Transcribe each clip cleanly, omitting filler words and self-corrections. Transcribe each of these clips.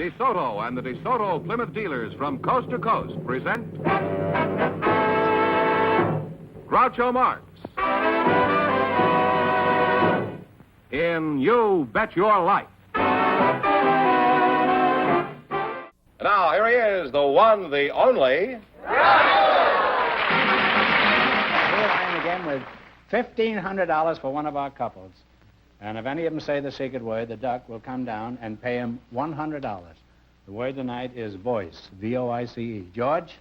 DeSoto and the DeSoto Plymouth dealers from coast to coast present Groucho Marx in You Bet Your Life. Now, here he is, the one, the only. Here I am again with $1,500 for one of our couples. And if any of them say the secret word, the duck will come down and pay him $100. The word tonight is voice, V-O-I-C-E. George,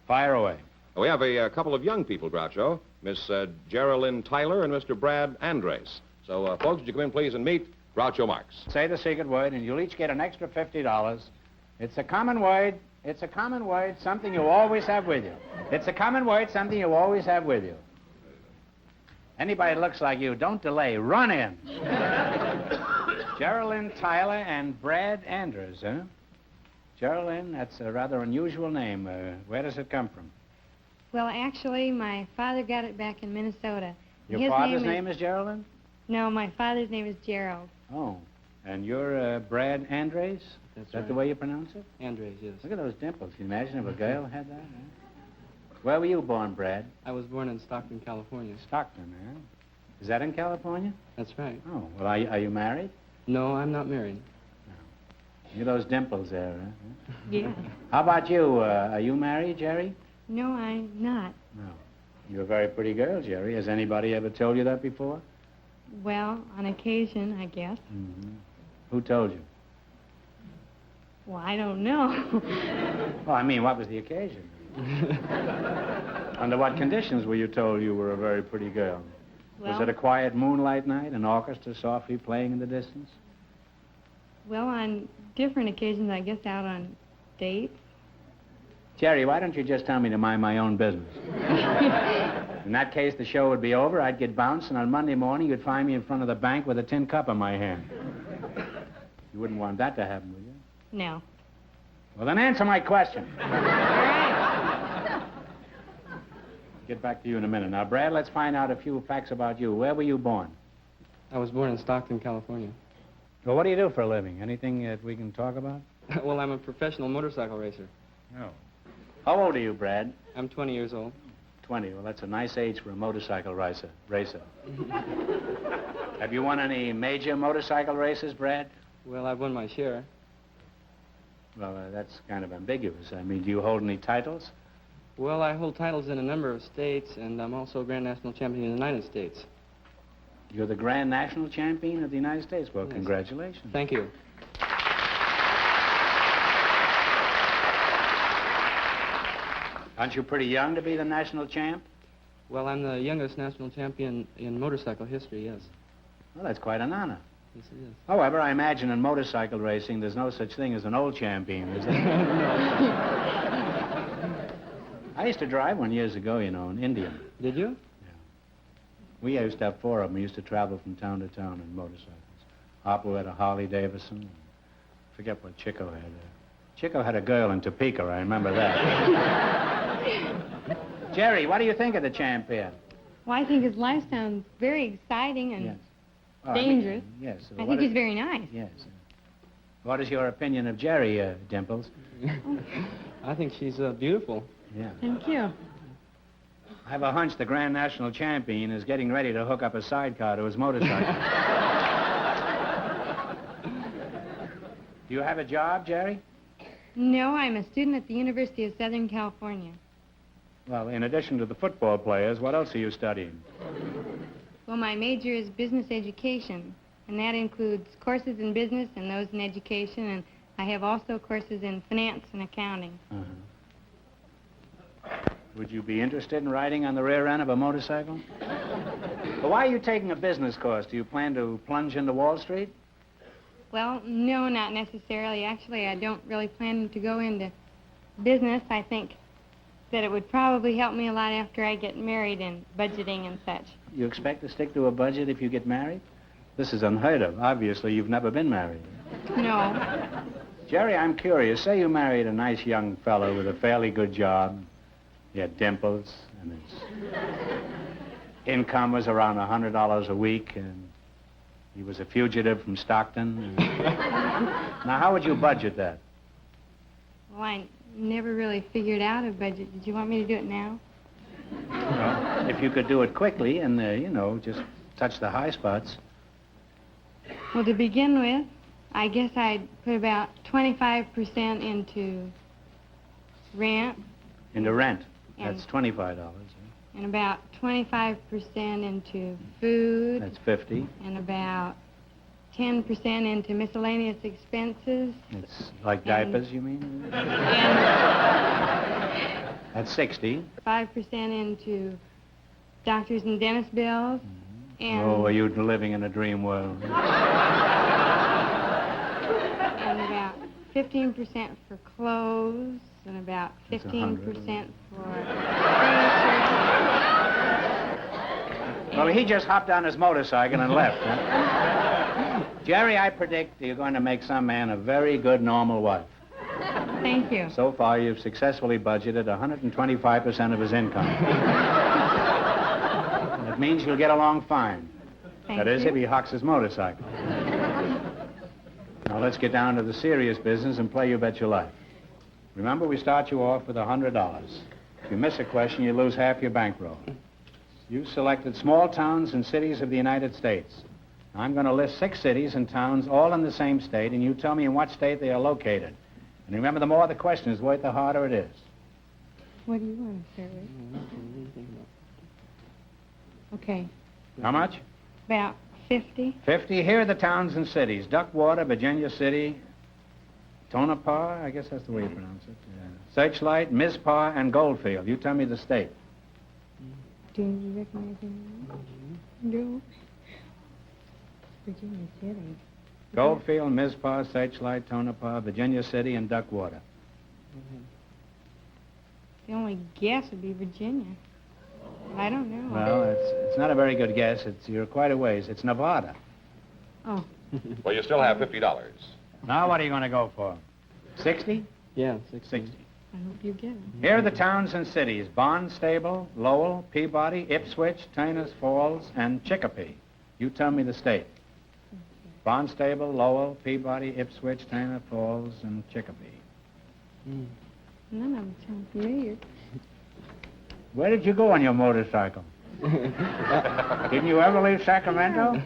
fire away. We have a couple of young people, Groucho. Miss Geraldine Tyler and Mr. Brad Andres. So, folks, would you come in, please, and meet Groucho Marx. Say the secret word, and you'll each get an extra $50. It's a common word. It's a common word, something you always have with you. It's a common word, something you always have with you. Anybody that looks like you, don't delay. Run in. Geraldine Tyler and Brad Andrews, huh? Geraldine, that's a rather unusual name. Where does it come from? Well, actually, my father got it back in Minnesota. Your father's name is Geraldine? No, my father's name is Gerald. Oh, and you're Brad Andres? That's Is that right. the way you pronounce it? Andres, yes. Look at those dimples. Can you imagine if a girl had that? Huh? Where were you born, Brad? I was born in Stockton, California. Stockton, huh? Is that in California? That's right. Oh, well, are you married? No, I'm not married. Look at those dimples there, huh? Yeah. How about you? Are you married, Jerry? No, I'm not. No. You're a very pretty girl, Jerry. Has anybody ever told you that before? Well, on occasion, I guess. Mm-hmm. Who told you? Well, I don't know. Well, I mean, what was the occasion? Under what conditions were you told you were a very pretty girl? Well, Was it a quiet moonlight night, an orchestra softly playing in the distance? well, on different occasions, I guess out on dates. Jerry, why don't you just tell me to mind my own business? In that case, the show would be over, I'd get bounced, and on Monday morning, you'd find me in front of the bank with a tin cup in my hand. You wouldn't want that to happen, would you? No. Well, then answer my question. All right. Get back to you in a minute. Now, Brad, let's find out a few facts about you. Where were you born? I was born in Stockton, California. Well, what do you do for a living? Anything that we can talk about? Well, I'm a professional motorcycle racer. No. How old are you, Brad? I'm 20 years old. 20. Well, that's a nice age for a motorcycle racer. Have you won any major motorcycle races, Brad? Well, I've won my share. Well, that's kind of ambiguous. I mean, do you hold any titles? Well, I hold titles in a number of states, and I'm also Grand National Champion in the United States. You're the Grand National Champion of the United States. Well, Yes. Congratulations. Thank you. Aren't you pretty young to be the national champ? Well, I'm the youngest national champion in motorcycle history, yes. Well, that's quite an honor. Yes, it is. However, I imagine in motorcycle racing, there's no such thing as an old champion, is there? I used to drive one years ago, you know, an Indian. Did you? We used to have 4 of them. We used to travel from town to town in motorcycles. Hopper had a Harley Davidson. And forget what Chico had. Chico had a girl in Topeka, I remember that. Jerry, what do you think of the champ here? Well, I think his life sounds very exciting and Yes. Oh, I mean, dangerous. yes. I think he's very nice. Yes. What is your opinion of Jerry, Dimples? I think she's beautiful. Yeah. Thank you. I have a hunch the Grand National Champion is getting ready to hook up a sidecar to his motorcycle. Do you have a job, Jerry? No, I'm a student at the University of Southern California. Well, in addition to the football players, what else are you studying? Well, my major is business education, and that includes courses in business and those in education, and I have also courses in finance and accounting. Uh-huh. Would you be interested in riding on the rear end of a motorcycle? Well, why are you taking a business course? Do you plan to plunge into Wall Street? Well, no, not necessarily. Actually, I don't really plan to go into business. I think that it would probably help me a lot after I get married and budgeting and such. You expect to stick to a budget if you get married? This is unheard of. Obviously, you've never been married. No. Jerry, I'm curious. Say you married a nice young fellow with a fairly good job. He had dimples, and his income was around $100 a week, and He was a fugitive from Stockton. Now, how would you budget that? Well, I never really figured out a budget. Did you want me to do it now? Well, if you could do it quickly and, just touch the high spots. Well, to begin with, I guess I'd put about 25% into rent Into rent. And- That's $25. and about 25% into food That's $50. and about 10% into miscellaneous expenses. It's like And- diapers, you mean? And That's $60. 5% into doctors and dentist bills. And, Oh, are you living in a dream world? and about 15% for clothes and about That's 15% for furniture. Well, he just hopped on his motorcycle and left, huh? Jerry, I predict you're going to make some man a very good normal wife. Thank you. So far, you've successfully budgeted 125% of his income. That means you'll get along fine. Thank That is, you. if he hocks his motorcycle. Now, let's get down to the serious business and play You Bet Your Life. Remember, we start you off with $100. If you miss a question, you lose half your bankroll. You selected small towns and cities of the United States. I'm going to list 6 cities and towns, all in the same state, and you tell me in what state they are located. And remember, the more the question is worth, the harder it is. What do you want to start with? Okay. How much? About 50. 50. Here are the towns and cities. Duckwater, Virginia City, Tonopah, I guess that's the way you pronounce it. Searchlight, Mizpah, and Goldfield. You tell me the state. Do you recognize him? No. Virginia City. Goldfield, Mizpah, Searchlight, Tonopah, Virginia City, and Duckwater. The only guess would be Virginia. I don't know. Well, it's not a very good guess. You're quite a ways. It's Nevada. Oh, Well, you still have $50. Now what are you going to go for? 60? Yeah, 60. I hope you get it. Here are the towns and cities. Barnstable, Lowell, Peabody, Ipswich, Tainer's Falls, and Chicopee. You tell me the state. Barnstable, Lowell, Peabody, Ipswich, Tainer Falls, and Chicopee. None of them sound familiar. Where did you go on your motorcycle? Didn't you ever leave Sacramento?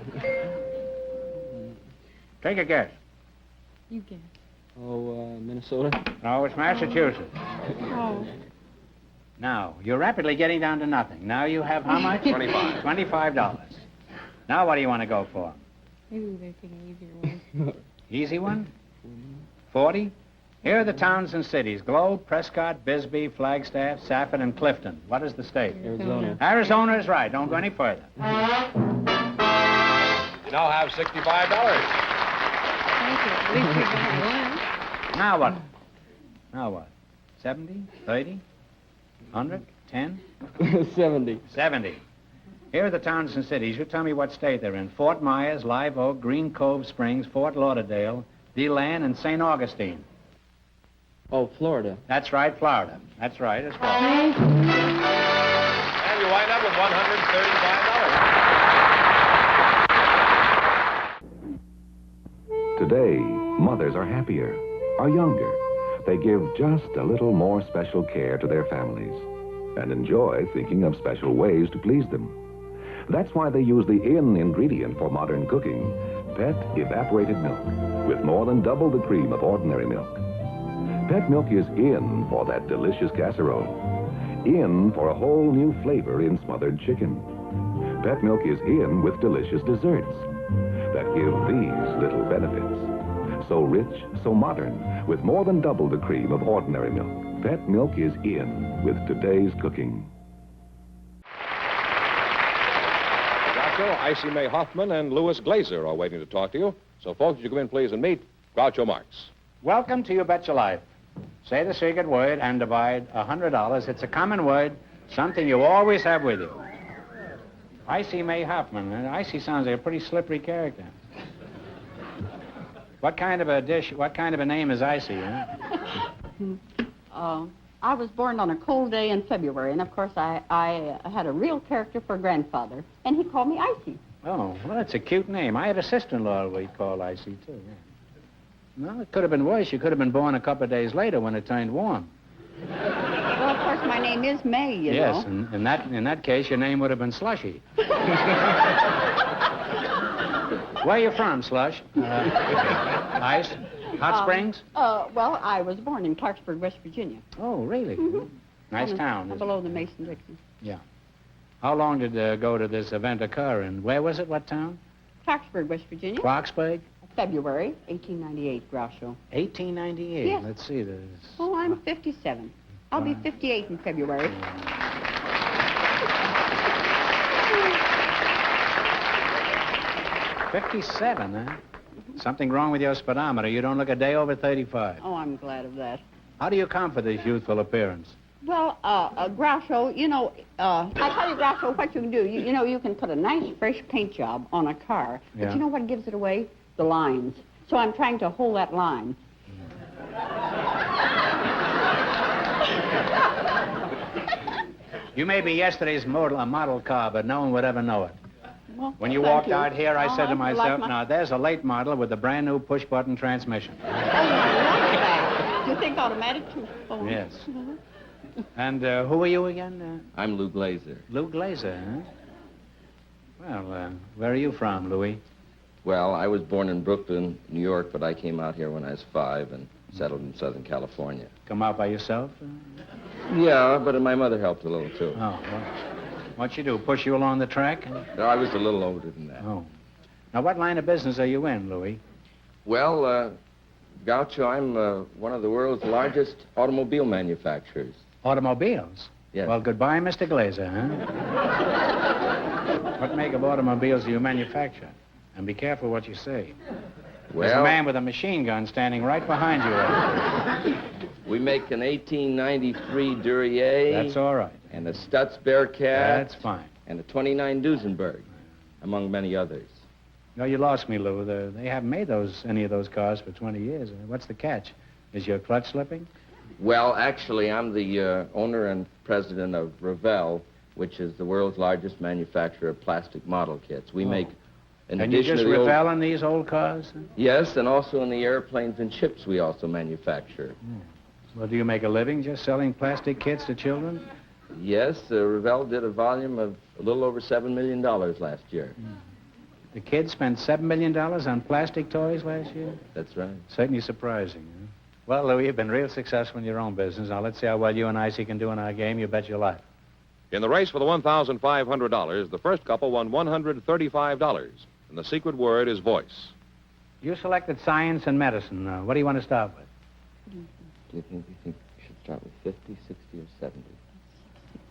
Take a guess. You guess. Oh, Minnesota. No, it's Massachusetts. Oh, Now, you're rapidly getting down to nothing. Now you have how much? 25. $25. Now what do you want to go for? maybe we better take an easier one. Easy one? 40? Here are the towns and cities. Globe, Prescott, Bisbee, Flagstaff, Safford, and Clifton. What is the state? Arizona. Arizona is right. Don't go any further. You now have $65. Thank you. At least we got one. Now what? Now what? 70? 30? 100? 10? 70. 70. Here are the towns and cities. You tell me what state they're in. Fort Myers, Live Oak, Green Cove Springs, Fort Lauderdale, DeLand, and St. Augustine. Oh, Florida. That's right, Florida. That's right, as well. And you wind up with $135. Today, mothers are happier, are younger. They give just a little more special care to their families and enjoy thinking of special ways to please them. That's why they use the in ingredient for modern cooking, Pet evaporated milk, with more than double the cream of ordinary milk. Pet milk is in for that delicious casserole, in for a whole new flavor in smothered chicken. Pet milk is in with delicious desserts that give these little benefits. So rich, so modern, with more than double the cream of ordinary milk. Pet milk is in with today's cooking. Groucho, Icy May Hoffman, and Louis Glazer are waiting to talk to you. So, folks, would you come in, please, and meet Groucho Marx. Welcome to You Bet Your Life. Say the secret word and divide $100. It's a common word, something you always have with you. Icy May Hoffman. Icy sounds like a pretty slippery character. What kind of a name is Icy, huh? I was born on a cold day in February, and of course I had a real character for grandfather, and he called me Icy. Oh, well, that's a cute name. I had a sister-in-law we'd call Icy, too. Yeah. Well, it could have been worse. You could have been born a couple of days later when it turned warm. Well, of course, my name is May, you know. Yes, and in that case, your name would have been Slushy. Where you from, Slush? Ice? Hot Springs? Well, I was born in Clarksburg, West Virginia. Oh, really? Nice town. isn't it? Below the Mason-Dixon. Yeah. How long did go to this event occur? And where was it? What town? Clarksburg, West Virginia. Clarksburg? February 1898, Groucho. 1898. Yes. Let's see. There's... Oh, I'm 57. I'll be 58 in February. '57, huh? Something wrong with your speedometer. You don't look a day over 35. Oh, I'm glad of that. How do you account for this youthful appearance? Well, Groucho, you know, I tell you, Groucho, what you can do, you know, you can put a nice, fresh paint job on a car, but Yeah. you know what gives it away? The lines. So I'm trying to hold that line. You may be yesterday's model car, but no one would ever know it. Well, When you thank walked out here, I said to you myself, like now there's a late model with a brand new push-button transmission. Oh, you like that. You think automatic too? Oh. Yes. And who are you again? I'm Lou Glazer. Lou Glazer, huh? Well, where are you from, Louis? Well, I was born in Brooklyn, New York, but I came out here when I was 5 and settled in Southern California. Come out by yourself? Yeah, but my mother helped a little, too. Oh, well, what'd she do, push you along the track? No, I was a little older than that. Oh. Now, what line of business are you in, Louis? Well, Gaucho, I'm one of the world's largest automobile manufacturers. Automobiles? Yes. Well, goodbye, Mr. Glazer, huh? What make of automobiles do you manufacture? And be careful what you say. There's a Well, man with a machine gun standing right behind you. we make an 1893 Duryea. That's all right. And a Stutz Bearcat. That's fine. And a 29 Duesenberg, among many others. No, you lost me, Lou. They haven't made any of those cars for 20 years. What's the catch? Is your clutch slipping? Well, actually, I'm the owner and president of Revell, which is the world's largest manufacturer of plastic model kits. We make, in And you addition just to the revel in these old cars? Yes, and also in the airplanes and ships we also manufacture. Well, do you make a living just selling plastic kits to children? Yes, Revell did a volume of a little over $7 million last year. The kids spent $7 million on plastic toys last year? That's right. Certainly surprising, huh? Well, Louis, you've been real successful in your own business. Now, let's see how well you and Icy can do in our game. You bet your life. In the race for the $1,500, the first couple won $135. And the secret word is voice. You selected science and medicine. What do you want to start with? Do you think we should start with 50, 60, or 70?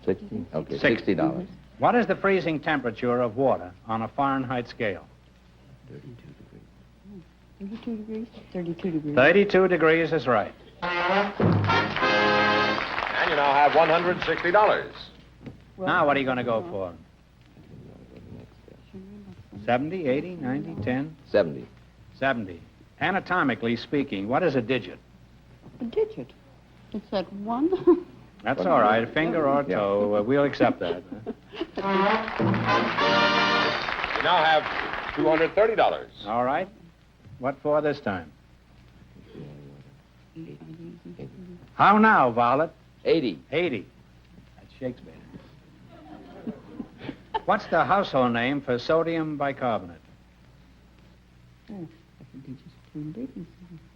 60? Okay, 60. $60. What is the freezing temperature of water on a Fahrenheit scale? 32 degrees? 32 degrees. 32 degrees is right. And you now have $160. Now, what are you going to go for? 70, 80, 90, 10? 70. 70. Anatomically speaking, what is a digit? A digit. It's that one. That's all right, a finger or toe. We'll accept that. You now have $230. All right. What for this time? How now, Violet? 80. 80. That's Shakespeare. What's the household name for sodium bicarbonate? Oh, baking soda.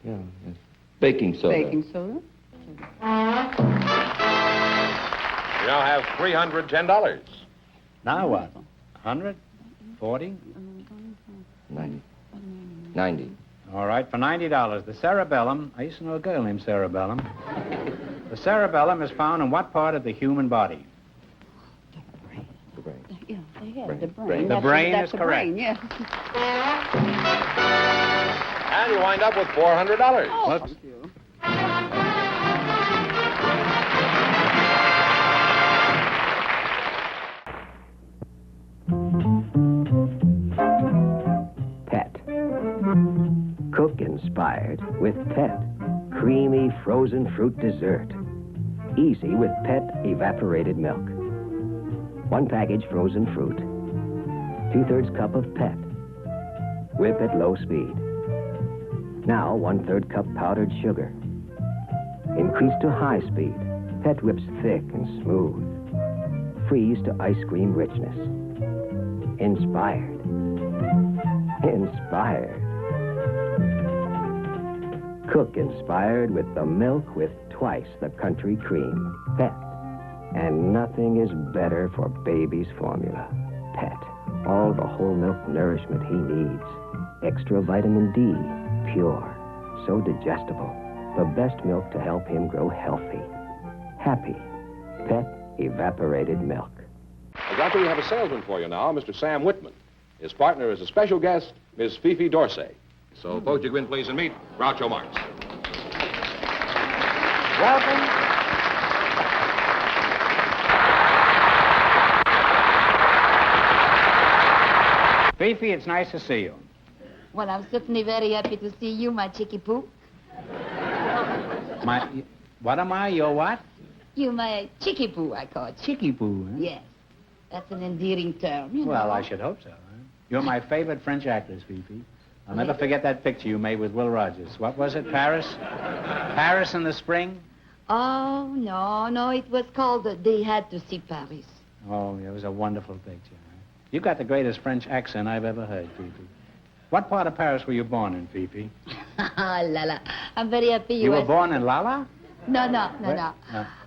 Yeah, yes. Baking soda. Baking soda. You now have $310. Now what? 100? 40? 90. 90. All right, for $90. The cerebellum, I used to know a girl named Cerebellum. The cerebellum is found in what part of the human body? The brain. Yeah, they had the brain. Brain. The brain That's is the correct. Brain, yes. And you wind up with $400. Oh, Whoops. thank you. Pet. Cook inspired with Pet. Creamy frozen fruit dessert. Easy with Pet evaporated milk. One package frozen fruit. 2/3 cup of Pet. Whip at low speed. Now 1/3 cup powdered sugar. Increase to high speed. Pet whips thick and smooth. Freeze to ice cream richness. Inspired. Inspired. Cook inspired with the milk with twice the country cream. Pet. And nothing is better for baby's formula. Pet. All the whole milk nourishment he needs. Extra vitamin D. Pure. So digestible. The best milk to help him grow healthy. Happy. Pet evaporated milk. Groucho, we have a salesman for you now, Mr. Sam Whitman. His partner is a special guest, Miss Fifi Dorsey. So, folks, you go in, please, and meet Groucho Marx. Welcome. Fifi, it's nice to see you. Well, I'm certainly very happy to see you, my chickie poo. What am I? Your what? You, my chickie poo, I call it. Chickie poo, huh? Yes. That's an endearing term, you Well, know. I should hope so. Huh? You're my favorite French actress, Fifi. I'll never forget that picture you made with Will Rogers. What was it, Paris? Paris in the spring? Oh, no, it was called They Had to See Paris. Oh, it was a wonderful picture. Huh? You got the greatest French accent I've ever heard, Fifi. What part of Paris were you born in, Fifi? La. I'm very happy You were asked- born in Lala? No. No.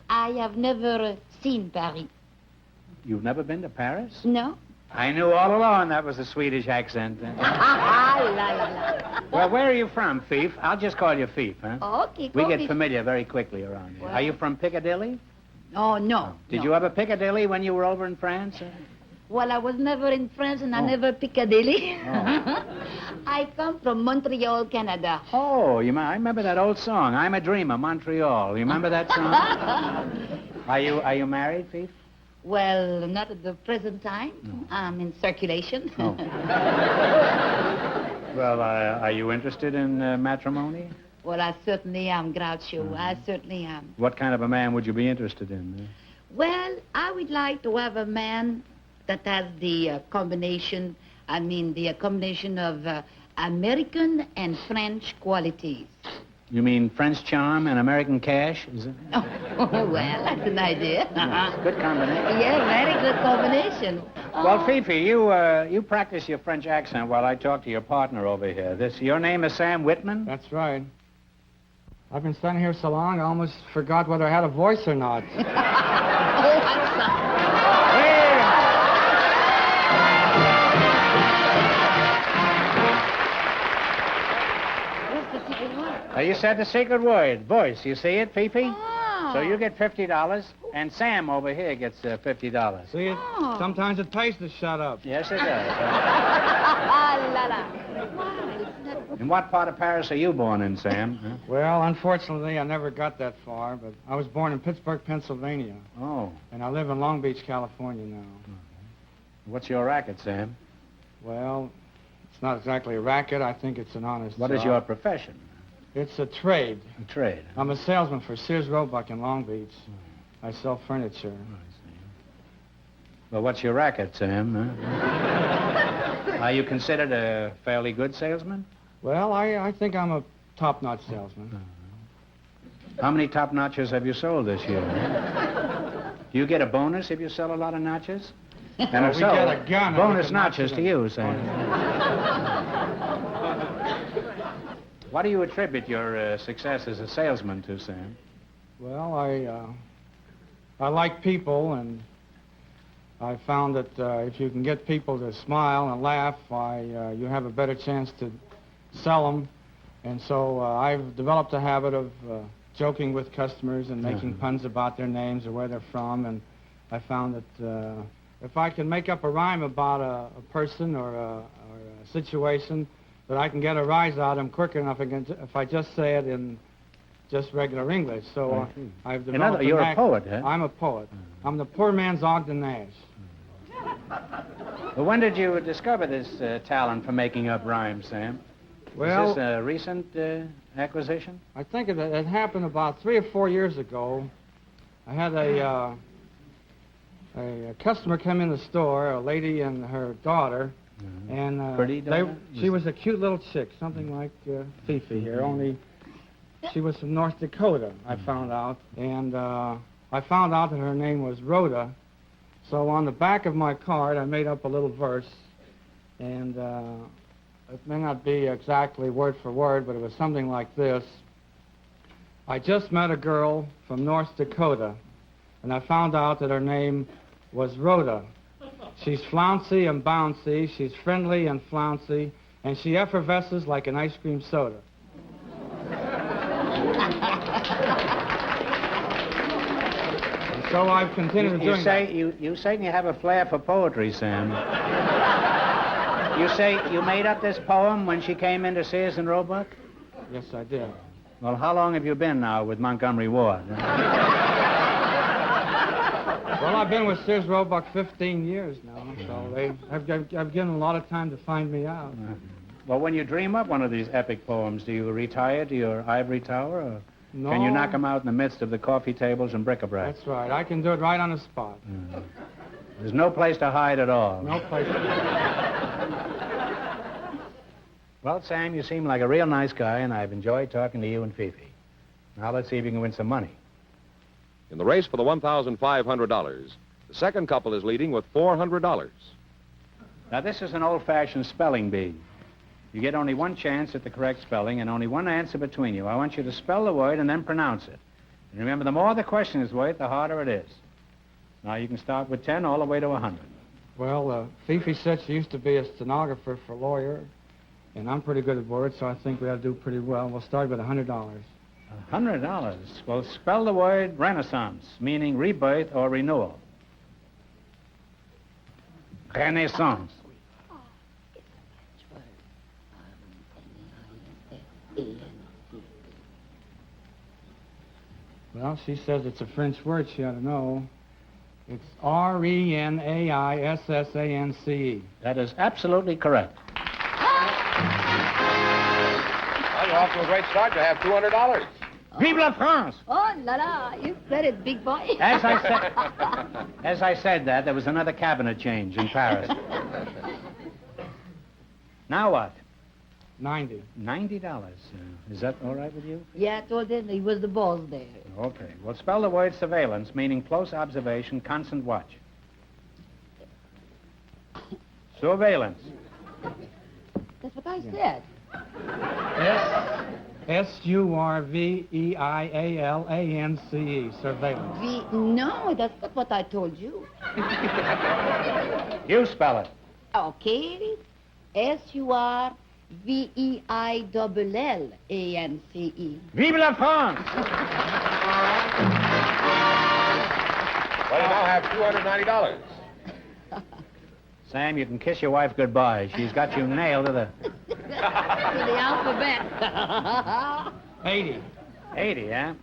I have never seen Paris. You've never been to Paris? No? I knew all along that was a Swedish accent. La. Well, where are you from, Fief? I'll just call you Fief, huh? Okay, We go get Fifi. familiar very quickly around here. Well- Are you from Piccadilly? Oh, no. Did no. you have a Piccadilly when you were over in France? Well, I was never in France and I Oh. never Piccadilly. Oh. I come from Montreal, Canada. Oh, I remember that old song, I'm a Dreamer, Montreal. You remember that song? Are you married, Fief? Well, not at the present time. I'm in circulation. Oh. Well, are you interested in matrimony? Well, I certainly am, Groucho. I certainly am. What kind of a man would you be interested in? Well, I would like to have a man that has the combination of American and French qualities. You mean French charm and American cash? Is it? Oh, well, that's an idea. Good combination. Yeah, very good combination. Well, Fifi, you practice your French accent while I talk to your partner over here. Your name is Sam Whitman? That's right. I've been standing here so long, I almost forgot whether I had a voice or not. Oh, I'm sorry. What's the secret word? You said the secret word, voice. You see it, Fifi? Oh. So you get $50, and Sam over here gets $50. See, Oh. sometimes it pays to shut up. Yes, it does. Ah, la, la. Wow, it's not... In what part of Paris are you born in, Sam? Huh? Well, unfortunately, I never got that far, but I was born in Pittsburgh, Pennsylvania, Oh. and I live in Long Beach, California now. What's your racket, Sam? Well, it's not exactly a racket. I think it's an honest What is job. your profession? It's a trade. A trade. I'm a salesman for Sears Roebuck in Long Beach. I sell furniture. Well, what's your racket, Sam? Huh? Are you considered a fairly good salesman? Well, I think I'm a top-notch salesman. How many top notches have you sold this year? Do you get a bonus if you sell a lot of notches? And if we so, get a gun and we bonus can notches notch to it in. you, Sam. What do you attribute your success as a salesman to, Sam? Well, I like people, and I found that if you can get people to smile and laugh, you have a better chance to sell them. And so I've developed a habit of joking with customers and making puns about their names or where they're from. And I found that if I can make up a rhyme about a person or a situation, that I can get a rise out of them quicker enough if I just say it in just regular English. So I've developed You're a knack- poet, huh? I'm a poet. I'm the poor man's Ogden Nash. Well, when did you discover this talent for making up rhymes, Sam? Well, Is this a recent acquisition? I think it happened about 3 or 4 years ago. I had a customer came in the store, a lady and her daughter, and Pretty daughter? she was a cute little chick, something like Fifi here, only she was from North Dakota, I found out. And I found out that her name was Rhoda. So on the back of my card, I made up a little verse, and it may not be exactly word for word, but it was something like this. I just met a girl from North Dakota, and I found out that her name was Rhoda. She's flouncy and bouncy, she's friendly and flouncy, and she effervesces like an ice cream soda. And so I've continued doing that. You certainly have a flair for poetry, Sam. You say you made up this poem when she came in to see us in Roebuck? Yes, I did. Well, how long have you been now with Montgomery Ward? Well, I've been with Sears Roebuck 15 years now, so I've given a lot of time to find me out. Well, when you dream up one of these epic poems, do you retire to your ivory tower, or No. can you knock them out in the midst of the coffee tables and bric-a-brac? That's right. I can do it right on the spot. There's no place to hide at all. No place. Well, Sam, you seem like a real nice guy, and I've enjoyed talking to you and Fifi. Now let's see if you can win some money. In the race for the $1,500, the second couple is leading with $400. Now, this is an old-fashioned spelling bee. You get only one chance at the correct spelling and only one answer between you. I want you to spell the word and then pronounce it. And remember, the more the question is worth, the harder it is. Now, you can start with 10 all the way to 100. Well, Fifi said she used to be a stenographer for a lawyer, and I'm pretty good at words, so I think we ought to do pretty well. We'll start with $100. $100. Well, spell the word Renaissance, meaning rebirth or renewal. Renaissance. Well, she says it's a French word. She ought to know. It's Renaissance. That is absolutely correct. Well, you're off to a great start to have $200. Vive la France! Oh, la la, you said it, big boy. As I said that, there was another cabinet change in Paris. Now what? 90. $90. Is that all right with you? Yeah, I told him he was the boss there. Okay. Well, spell the word surveillance, meaning close observation, constant watch. Surveillance. That's what I said. Surveillance. Surveillance. No, that's not what I told you. You spell it. Okay, Surveillance. Vive la France! Well, you now have $290. Sam, you can kiss your wife goodbye. She's got you nailed to the... To the alphabet. 80. 80, huh?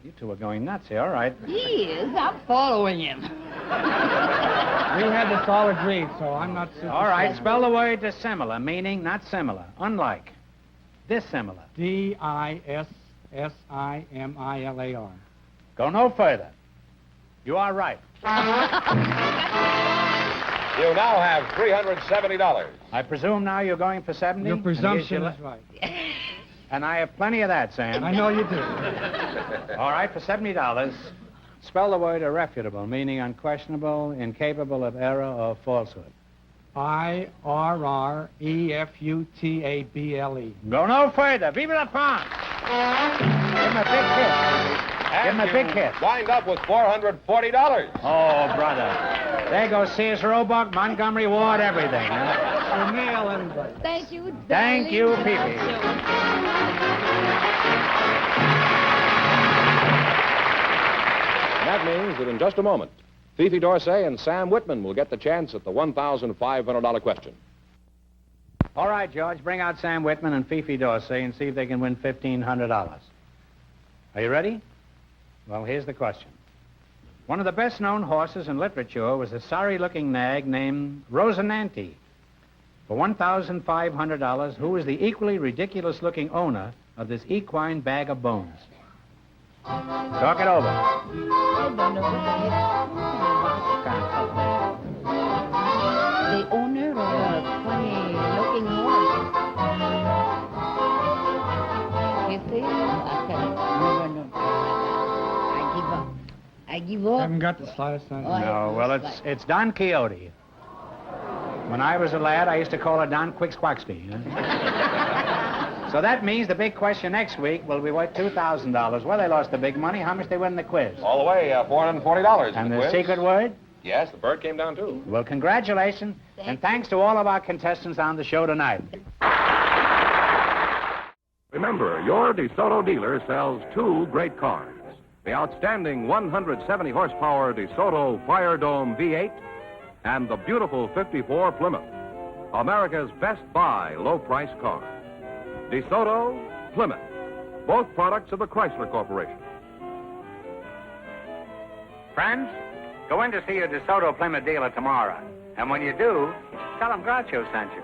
You two are going nuts here. All right. He is. I'm following him. We had this all agreed, so I'm not super All right, sure. spell the word dissimilar, meaning not similar, unlike. Dissimilar. Dissimilar. Go no further. You are right. You now have $370. I presume now you're going for 70? Your presumption And is right. And I have plenty of that, Sam. I know you do. All right, for $70, spell the word irrefutable, meaning unquestionable, incapable of error or falsehood. IRREFUTABLE. Go no further. Vive la France! Give him a big kiss. Give him a big kiss. Wind up with $440. Oh, brother. There goes Sears Roebuck, Montgomery Ward, everything. Huh? Your mail, everybody. Thank you, darling. Thank you, Fifi. That means that in just a moment, Fifi Dorsey and Sam Whitman will get the chance at the $1,500 question. All right, George, bring out Sam Whitman and Fifi Dorsey and see if they can win $1,500. Are you ready? Well, here's the question. One of the best-known horses in literature was a sorry-looking nag named Rosinante. For $1,500, who is the equally ridiculous-looking owner of this equine bag of bones? Talk it over. I don't know. grandfather. The owner of a funny-looking horse. You see? I tell you, no. I give up. I give up. Haven't got the slightest idea. Oh, No, well, it's Don Quixote. When I was a lad, I used to call it Don Quixquaxby. So that means the big question next week will be worth $2,000. Well, they lost the big money. How much they win in the quiz? All the way, $440 And in the the quiz. secret word? Yes, the bird came down, too. Well, congratulations, and thanks to all of our contestants on the show tonight. Remember, your DeSoto dealer sells two great cars. The outstanding 170 horsepower DeSoto Fire Dome V8 and the beautiful 54 Plymouth. America's best buy low-price car. DeSoto, Plymouth, both products of the Chrysler Corporation. Friends, go in to see your DeSoto Plymouth dealer tomorrow. And when you do, tell them Groucho sent you.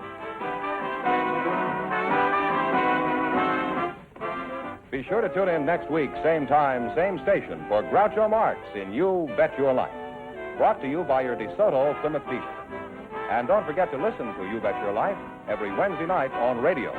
Be sure to tune in next week, same time, same station, for Groucho Marx in You Bet Your Life. Brought to you by your DeSoto Plymouth dealer. And don't forget to listen to You Bet Your Life every Wednesday night on radio.